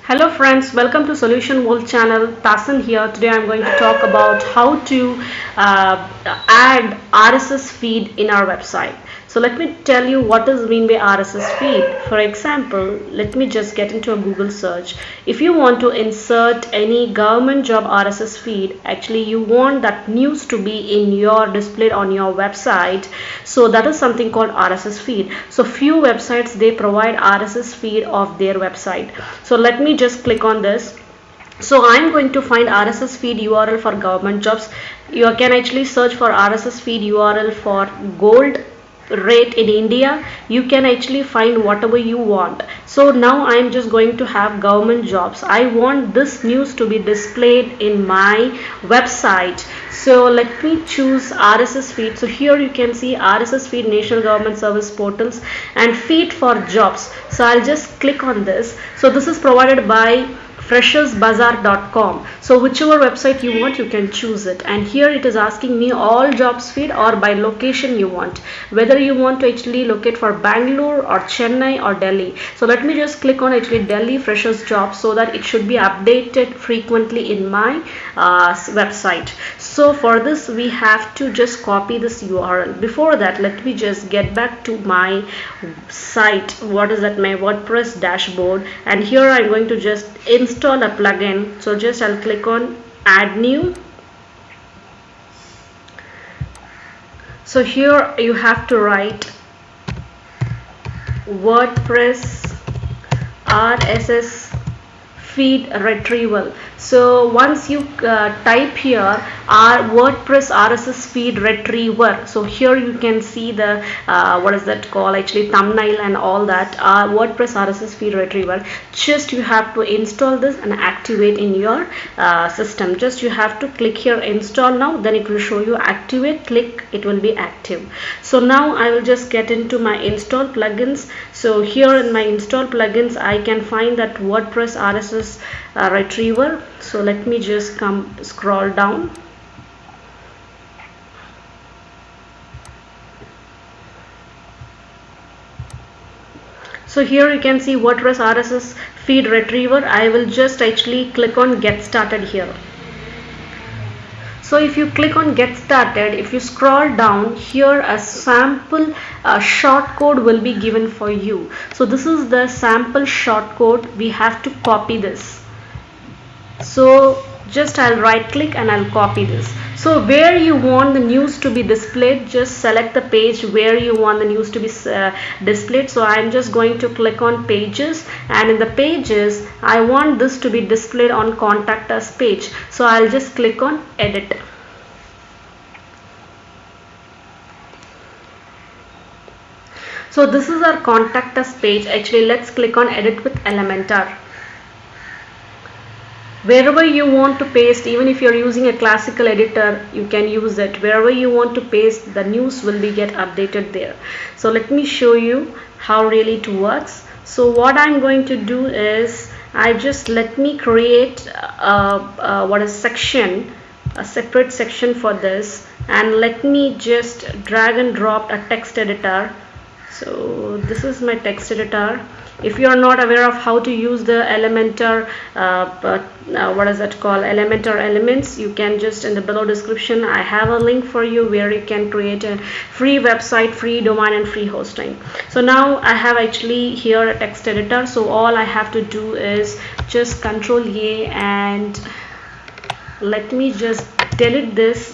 Hello friends, welcome to Solution World channel. Tasan here. Today I'm going to talk about how to add RSS feed in our website. So let me tell you what does mean by RSS feed. For example, let me just get into a Google search. If you want to insert any government job RSS feed, actually you want that news to be in your displayed on your website. So that is something called RSS feed. So few websites they provide RSS feed of their website. So let me just click on this. So I'm going to find RSS feed URL for government jobs. You can actually search for RSS feed URL for gold rate in India. You can actually find whatever you want. So now I'm just going to have government jobs. I want this news to be displayed in my website. So let me choose RSS feed. So here you can see RSS feed National Government Service Portals and feed for jobs. So I'll just click on this. So this is provided by freshersbazaar.com. so whichever website you want, you can choose it, and here it is asking me all jobs feed or by location you want, whether you want to actually locate for Bangalore or Chennai or Delhi. So let me just click on actually Delhi freshers jobs so that it should be updated frequently in my website. So for this we have to just copy this URL. Before that, let me just get back to my site. What is that? My WordPress dashboard, and here I'm going to just install a plugin. So just I'll click on add new. So here you have to write WordPress RSS feed retrieval. So once you type here our WordPress RSS feed retriever, so here you can see the what is that called, actually thumbnail and all that, WordPress RSS feed retriever. Just you have to install this and activate in your system. Just you have to click here install now, then it will show you activate, click, it will be active. So now I will just get into my install plugins. So here in my install plugins I can find that WordPress RSS retriever. So let me just come scroll down. So here you can see WordPress RSS feed retriever. I will just actually click on get started here. So if you click on get started, if you scroll down here, a sample short code will be given for you. So this is the sample short code. We have to copy this. So just I'll right click and I'll copy this. So where you want the news to be displayed, just select the page where you want the news to be displayed. So I'm just going to click on pages, and in the pages I want this to be displayed on contact us page. So I'll just click on edit. So this is our contact us page. Actually let's click on edit with Elementor. Wherever you want to paste, even if you're using a classical editor, you can use it. Wherever you want to paste, the news will be get updated there. So let me show you how really it works. So what I'm going to do is let me create a section, a separate section for this, and let me just drag and drop a text editor. So this is my text editor. If you are not aware of how to use the Elementor, what is that called, Elementor elements, you can just in the below description I have a link for you where you can create a free website, free domain and free hosting. So now I have actually here a text editor. So all I have to do is just Control A and let me just delete this,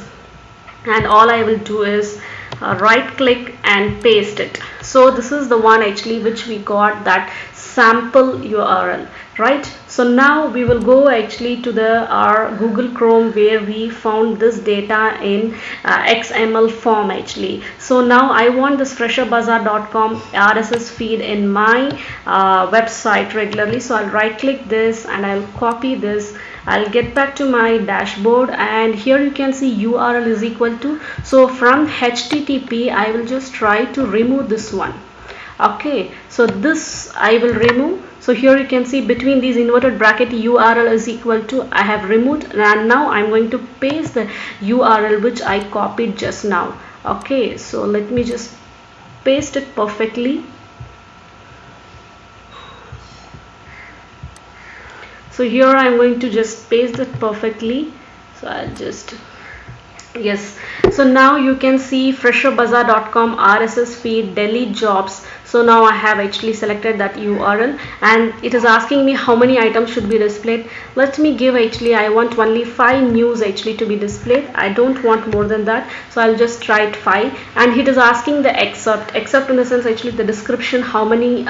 and all I will do is right click and paste it. So this is the one actually which we got, that sample URL, right? So now we will go actually to our Google Chrome where we found this data in XML form actually. So now I want this fresherbazaar.com RSS feed in my website regularly. So I'll right click this and I'll copy this. I'll get back to my dashboard, and here you can see URL is equal to, so from HTTP I will just try to remove this one. Okay, so this I will remove. So here you can see between these inverted bracket URL is equal to, I have removed, and now I'm going to paste the URL which I copied just now. Okay, so let me just paste it perfectly. So here I'm going to just paste it perfectly. So I'll just, yes, so now you can see fresherbazaar.com RSS feed Delhi jobs. So now I have actually selected that URL, and it is asking me how many items should be displayed. Let me give, actually I want only 5 news actually to be displayed. I don't want more than that, so I'll just write 5. And it is asking the excerpt in the sense actually the description, how many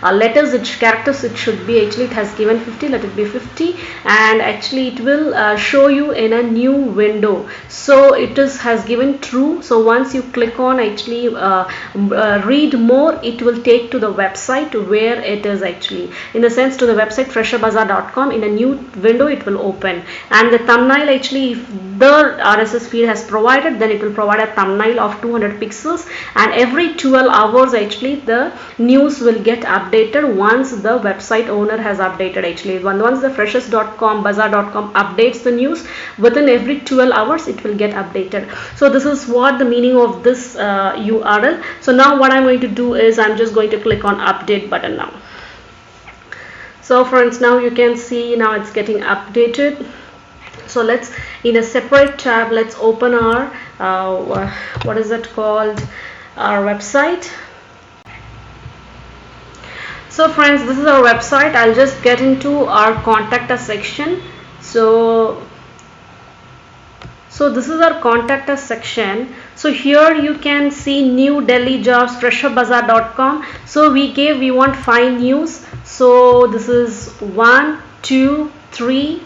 letters, characters it should be. Actually it has given 50, let it be 50, and actually it will show you in a new window. So it has given true. So once you click on actually read more, it will take to the website where it is actually, in the sense to the website fresherbazaar.com. In a new window it will open, and the thumbnail, actually if the RSS feed has provided, then it will provide a thumbnail of 200 pixels, and every 12 hours actually the news will get updated once the website owner has updated. Actually once the freshers.com bazaar.com updates the news, within every 12 hours it will get updated. So this is what the meaning of this URL. So now what I'm going to do is I'm just going to click on update button now. So friends, now you can see now it's getting updated. So let's, in a separate tab, let's open our what is that called, our website. So friends, this is our website. I'll just get into our contact us section. So this is our contact us section. So here you can see new Delhi jobs, fresherbazaar.com. So we want 5 news. So this is 1, 2, 3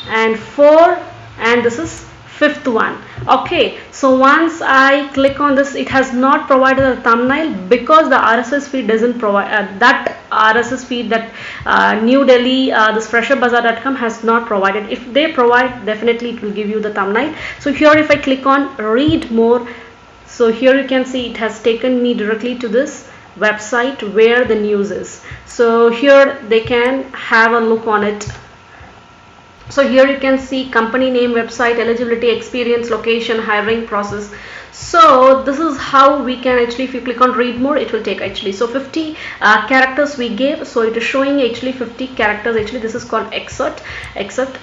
and 4, and this is 5th one. Okay, so once I click on this, it has not provided a thumbnail because the RSS feed doesn't provide that RSS feed that New Delhi this fresherbazaar.com has not provided. If they provide, definitely it will give you the thumbnail. So here if I click on read more, so here you can see it has taken me directly to this website where the news is. So here they can have a look on it. So here you can see company name, website, eligibility, experience, location, hiring process. So this is how we can actually, if you click on read more, it will take actually. So 50 characters we gave. So it is showing actually 50 characters. Actually this is called excerpt.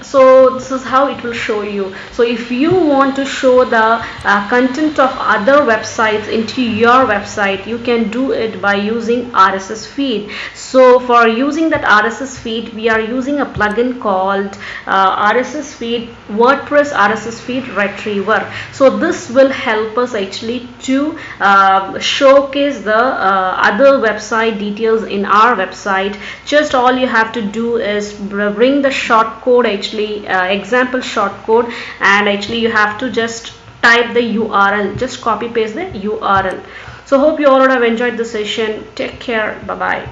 So this is how it will show you. So if you want to show the content of other websites into your website, you can do it by using RSS feed. So for using that RSS feed, we are using a plugin called RSS feed, WordPress RSS feed retriever. So this will help us actually to showcase the other website details in our website. Just all you have to do is bring the short code, actually example short code, and actually you have to just type the URL, just copy paste the URL. So hope you all would have enjoyed the session. Take care. Bye bye.